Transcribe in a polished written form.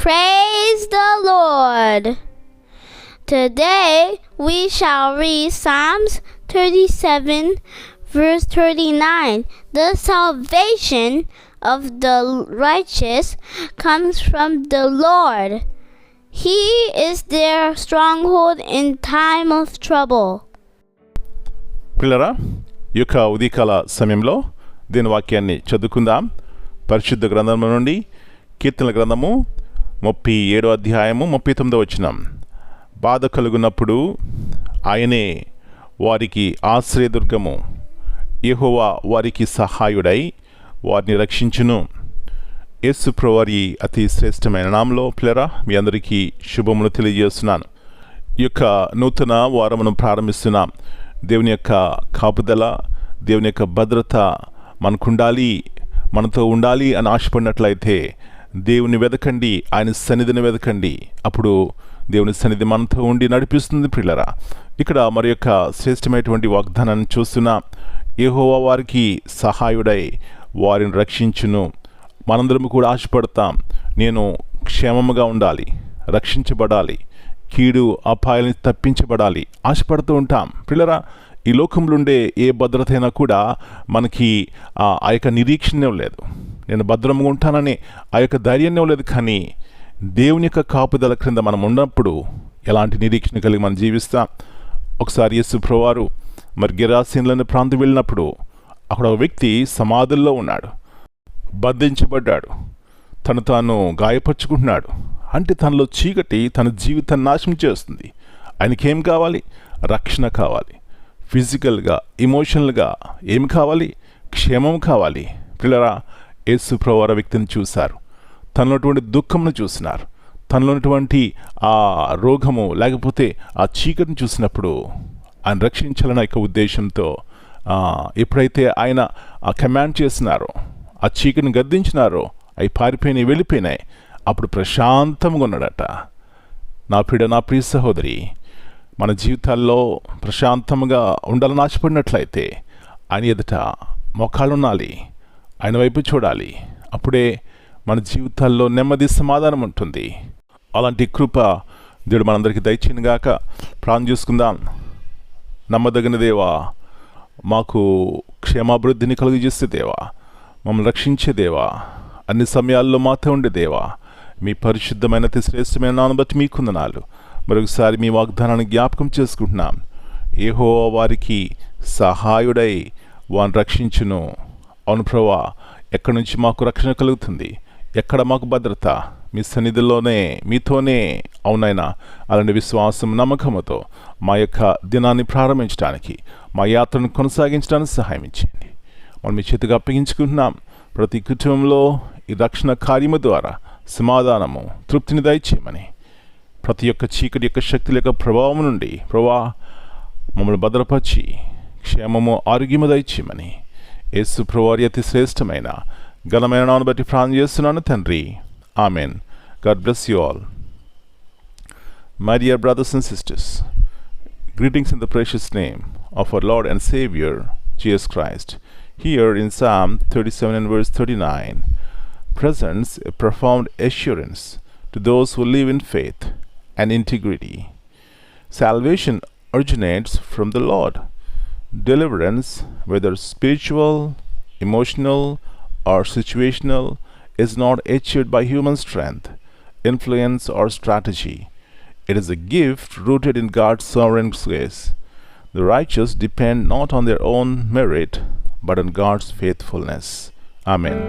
Praise the Lord! Today we shall read Psalms 37 verse 39. The salvation of the righteous comes from the Lord. He is their stronghold in time of trouble. పిల్లరా ఈ యొక్క ఉదయకాల సమయంలో దీని వాక్యాన్ని చదువుకుందాం. పరిశుద్ధ గ్రంథం నుండి కీర్తనల గ్రంథము 37 అధ్యాయము 39 వచనం. బాధ కలుగునప్పుడు ఆయనే వారికి ఆశ్రయదుర్గము, యెహోవా వారికి సహాయుడై వారిని రక్షించును. యేసు ప్రభువారి అతి శ్రేష్టమైన నామములో పిల్లరా మీ అందరికీ శుభములు తెలియజేస్తున్నాను. ఈ యొక్క నూతన వారమును ప్రారంభిస్తున్నాం. దేవుని యొక్క కాపుదల, దేవుని యొక్క భద్రత మనకుండాలి, మనతో ఉండాలి అని ఆశపడినట్లయితే దేవుని వెదకండి, ఆయన సన్నిధిని వెదకండి. అప్పుడు దేవుని సన్నిధి మనతో ఉండి నడిపిస్తుంది. పిల్లరా ఇక్కడ మరి యొక్క శ్రేష్టమైనటువంటి వాగ్దానాన్ని చూస్తున్నా. యెహోవా వారికి సహాయుడై వారిని రక్షించును. మనందరం కూడా ఆశపడతాం, నేను క్షేమముగా ఉండాలి, రక్షించబడాలి, కీడు అపాయాలని తప్పించబడాలి, ఆశపడుతూ ఉంటాం. పిల్లరా ఈ లోకంలో ఉండే ఏ భద్రత అయినా కూడా మనకి ఆ యొక్క నిరీక్షణ లేదు, నేను భద్రంగా ఉంటానని ఆ యొక్క ధైర్యం లేదు. కానీ దేవుని యొక్క కాపుదల క్రింద మనం ఉన్నప్పుడు ఎలాంటి నిరీక్షణ కలిగి మనం జీవిస్తాం. ఒకసారి యేసు ప్రభువారు మరి గెరాసీనులనే ప్రాంతం వెళ్ళినప్పుడు అక్కడ ఒక వ్యక్తి సమాధుల్లో ఉన్నాడు, బంధించబడ్డాడు, తను తాను గాయపరుచుకుంటున్నాడు. అంటే తనలో చీకటి తన జీవితాన్ని నాశనం చేస్తుంది. ఆయనకేం కావాలి? రక్షణ కావాలి. ఫిజికల్గా, ఎమోషనల్గా ఏం కావాలి? క్షేమం కావాలి. పిల్లరా యేసు ప్రభువారు వ్యక్తిని చూశారు, తనలోటువంటి దుఃఖంను చూసినారు, తనలోటువంటి ఆ రోగము లేకపోతే ఆ చీకటిని చూసినప్పుడు ఆయన రక్షించాలన్న యొక్క ఉద్దేశంతో ఎప్పుడైతే ఆయన కమాండ్ చేసినారో, ఆ చీకటిని గద్దించినారో, అవి పారిపోయినాయి, వెళ్ళిపోయినాయి. అప్పుడు ప్రశాంతంగా ఉన్నాడట. నా ప్రియ సహోదరి, మన జీవితాల్లో ప్రశాంతంగా ఉండాలని ఆశపడినట్లయితే ఆయన ఎదుట మోకాళ్ళు ఉండాలి, ఆయన వైపు చూడాలి. అప్పుడే మన జీవితాల్లో నెమ్మది, సమాధానం ఉంటుంది. అలాంటి కృప దేవుడు మనందరికీ దయచేయనుగాక. ప్రార్థన చేసుకుందాం. నమ్మదగిన దేవా, మాకు క్షేమాభివృద్ధిని కలుగజేసే దేవా, మమ్మల్ని రక్షించే దేవా, అన్ని సమయాల్లో మాతో ఉండే దేవా, మీ పరిశుద్ధమైన శ్రేష్టమైన నామమును బట్టి మీకు వందనాలు. మరొకసారి మీ వాగ్దానాన్ని జ్ఞాపకం చేసుకుంటున్నాం. యెహోవా వారికి సహాయుడై వారిని రక్షించును. అవును ప్రభువా, ఎక్కడి నుంచి మాకు రక్షణ కలుగుతుంది? ఎక్కడ మాకు భద్రత? మీ సన్నిధిలోనే, మీతోనే. అవునైనా అలాంటి విశ్వాసం, నమ్మకముతో మా యొక్క దినాన్ని ప్రారంభించడానికి, మా యాత్రను కొనసాగించడానికి సహాయం ఇచ్చేయండి. మనం మీ చేతిగా అప్పగించుకుంటున్నాం. ప్రతి కుటుంబంలో ఈ రక్షణ కార్యము ద్వారా సమాధానము, తృప్తిని దయచేయమని, ప్రతి ఒక్క చీకటి యొక్క శక్తుల యొక్క ప్రభావం నుండి ప్రభువా మమ్మల్ని భద్రపరిచి క్షేమము, ఆరోగ్యము దయచేయమని యేసు ప్రభువారి అతి శ్రేష్టమైన ఘనమైన నామమును బట్టి ప్రార్థన చేస్తున్నాను తండ్రి. Amen. God bless you all. My dear brothers and sisters, greetings in the precious name of our Lord and Savior, Jesus Christ. Here in Psalm 37 and verse 39 presents a profound assurance to those who live in faith and integrity. Salvation originates from the Lord. Deliverance, whether spiritual, emotional, or situational, is not achieved by human strength, influence, or strategy. It is a gift rooted in God's sovereign grace. The righteous depend not on their own merit, but on God's faithfulness. Amen.